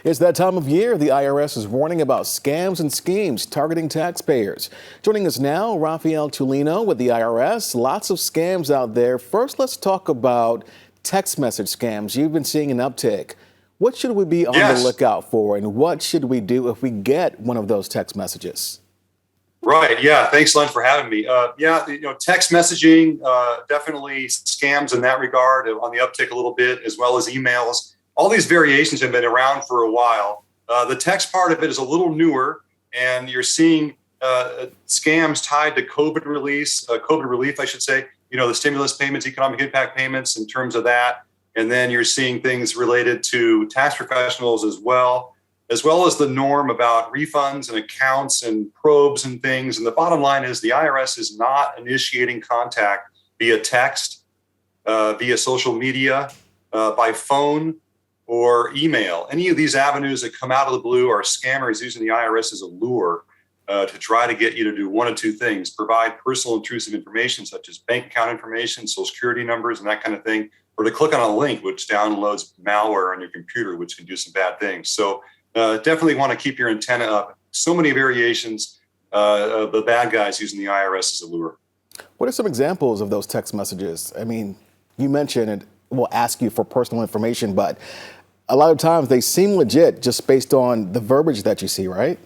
It's that time of year. The IRS is warning about scams and schemes targeting taxpayers. Joining us now, Raphael Tulino with the IRS. Lots of scams out there. First, let's talk about text message scams. You've been seeing an uptick. What should we be on the lookout for, and what should we do if we get one of those text messages? Right. Yeah. Thanks, Len, for having me. Text messaging, definitely scams in that regard on the uptick a little bit, as well as emails. All these variations have been around for a while. The text part of it is a little newer, and you're seeing scams tied to COVID relief, I should say. The stimulus payments, economic impact payments in terms of that. And then you're seeing things related to tax professionals as well as the norm about refunds and accounts and probes and things. And the bottom line is the IRS is not initiating contact via text, via social media, by phone or email. Any of these avenues that come out of the blue are scammers using the IRS as a lure to try to get you to do one of two things: provide personal intrusive information such as bank account information, social security numbers, and that kind of thing, or to click on a link which downloads malware on your computer, which can do some bad things. So definitely want to keep your antenna up. So many variations of the bad guys using the IRS as a lure. What are some examples of those text messages? I mean, you mentioned it will ask you for personal information, but a lot of times they seem legit just based on the verbiage that you see, right?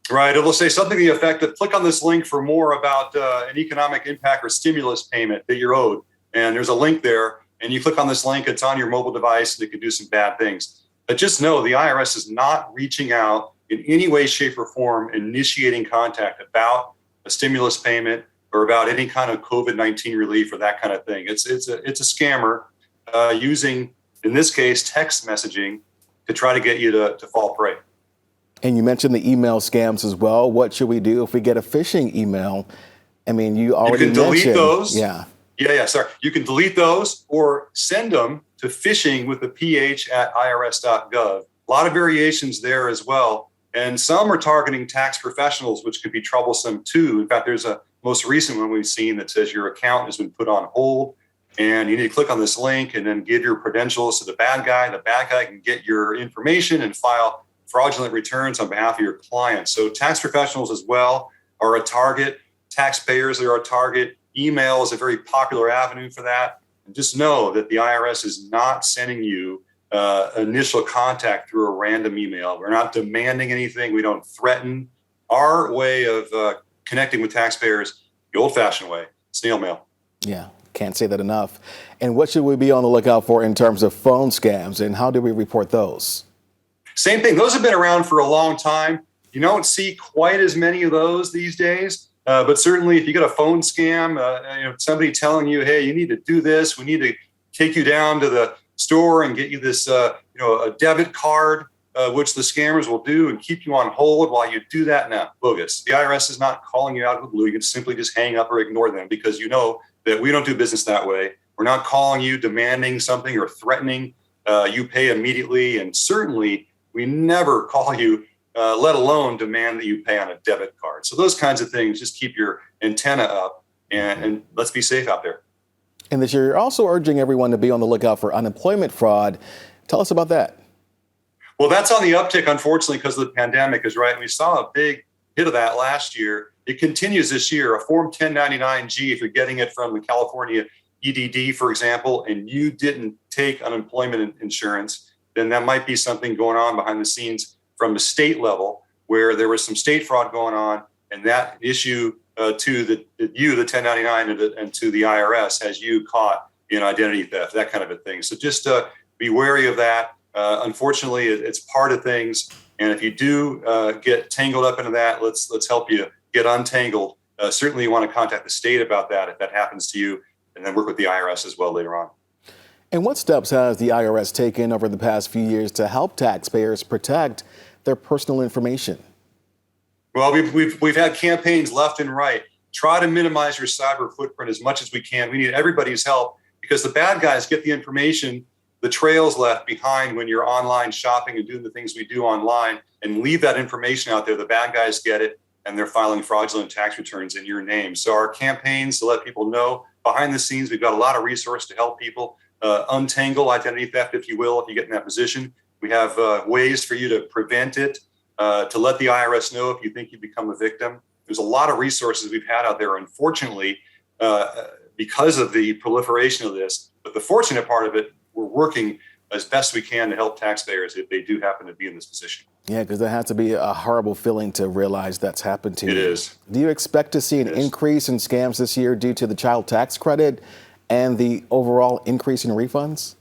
Right. It'll say something to the effect of click on this link for more about an economic impact or stimulus payment that you're owed. And there's a link there, and you click on this link, it's on your mobile device, and it can do some bad things. But just know the IRS is not reaching out in any way, shape, or form, initiating contact about a stimulus payment or about any kind of COVID-19 relief or that kind of thing. It's a scammer using, in this case, text messaging to try to get you to fall prey. And you mentioned the email scams as well. What should we do if we get a phishing email? I mean, you already mentioned. You can delete those. Yeah. Sorry. You can delete those or send them to phishing with the ph@irs.gov. A lot of variations there as well. And some are targeting tax professionals, which could be troublesome too. In fact, there's a most recent one we've seen that says your account has been put on hold and you need to click on this link and then give your credentials to the bad guy. The bad guy can get your information and file fraudulent returns on behalf of your client. So tax professionals as well are a target. Taxpayers are a target. Email is a very popular avenue for that. And just know that the IRS is not sending you initial contact through a random email. We're not demanding anything. We don't threaten. Our way of connecting with taxpayers, the old-fashioned way, snail mail. Yeah, can't say that enough. And what should we be on the lookout for in terms of phone scams, and how do we report those? Same thing. Those have been around for a long time. You don't see quite as many of those these days. But certainly if you get a phone scam, somebody telling you, hey, you need to do this, we need to take you down to the store and get you this, a debit card, which the scammers will do and keep you on hold while you do that. Now, bogus. The IRS is not calling you out of the blue. You can simply just hang up or ignore them because you know that we don't do business that way. We're not calling you demanding something or threatening you pay immediately. And certainly we never call you let alone demand that you pay on a debit card. So those kinds of things, just keep your antenna up and let's be safe out there. And this year, you're also urging everyone to be on the lookout for unemployment fraud. Tell us about that. Well, that's on the uptick, unfortunately, because of the pandemic is right. We saw a big hit of that last year. It continues this year. A Form 1099-G, if you're getting it from the California EDD, for example, and you didn't take unemployment insurance, then that might be something going on behind the scenes from the state level where there was some state fraud going on, and that issue to the 1099 and to the IRS has you caught in identity theft, that kind of a thing. So just be wary of that. Unfortunately, it's part of things, and if you do get tangled up into that, let's help you get untangled. Certainly, you want to contact the state about that if that happens to you, and then work with the IRS as well later on. And what steps has the IRS taken over the past few years to help taxpayers protect their personal information? Well, we've had campaigns left and right. Try to minimize your cyber footprint as much as we can. We need everybody's help because the bad guys get the information, the trails left behind when you're online shopping and doing the things we do online, and leave that information out there. The bad guys get it, and they're filing fraudulent tax returns in your name. So our campaigns to let people know behind the scenes, we've got a lot of resources to help people untangle identity theft, if you will, if you get in that position. We have ways for you to prevent it, to let the IRS know if you think you become a victim. There's a lot of resources we've had out there, unfortunately, because of the proliferation of this. But the fortunate part of it, we're working as best we can to help taxpayers if they do happen to be in this position. Yeah, because that has to be a horrible feeling to realize that's happened to you. It is. Do you expect to see an increase in scams this year due to the child tax credit and the overall increase in refunds?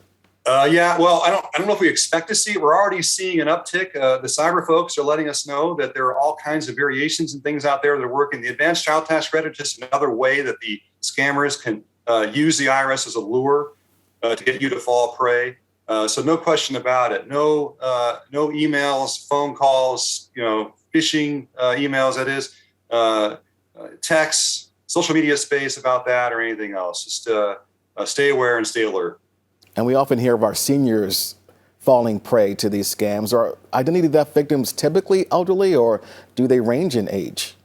Yeah, well, I don't know if we expect to see it. We're already seeing an uptick. The cyber folks are letting us know that there are all kinds of variations and things out there that are working. The advanced child tax credit is just another way that the scammers can use the IRS as a lure to get you to fall prey. So no question about it. No emails, phone calls, phishing emails. That is, texts, social media space about that or anything else. Just stay aware and stay alert. And we often hear of our seniors falling prey to these scams. Are identity theft victims typically elderly, or do they range in age?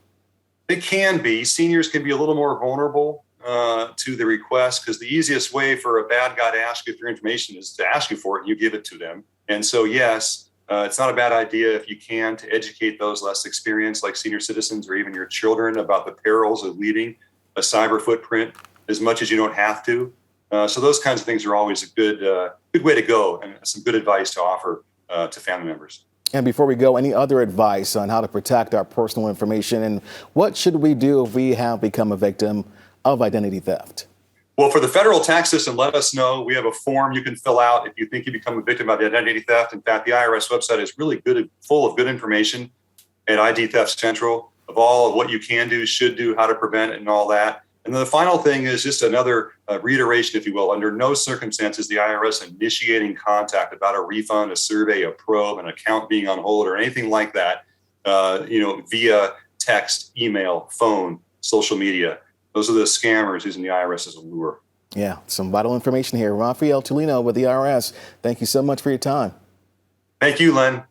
They can be. Seniors can be a little more vulnerable to the request, because the easiest way for a bad guy to ask you for information is to ask you for it and you give it to them. And so, yes, it's not a bad idea if you can to educate those less experienced, like senior citizens or even your children, about the perils of leaving a cyber footprint as much as you don't have to. So those kinds of things are always a good way to go, and some good advice to offer to family members. And before we go, any other advice on how to protect our personal information, and what should we do if we have become a victim of identity theft? Well, for the federal tax system, let us know. We have a form you can fill out if you think you become a victim of identity theft. In fact, the IRS website is really good, full of good information at ID Theft Central of all of what you can do, should do, how to prevent it, and all that. And then the final thing is just another reiteration, if you will. Under no circumstances the IRS initiating contact about a refund, a survey, a probe, an account being on hold, or anything like that, via text, email, phone, social media. Those are the scammers using the IRS as a lure. Yeah, some vital information here. Raphael Tulino with the IRS. Thank you so much for your time. Thank you, Len.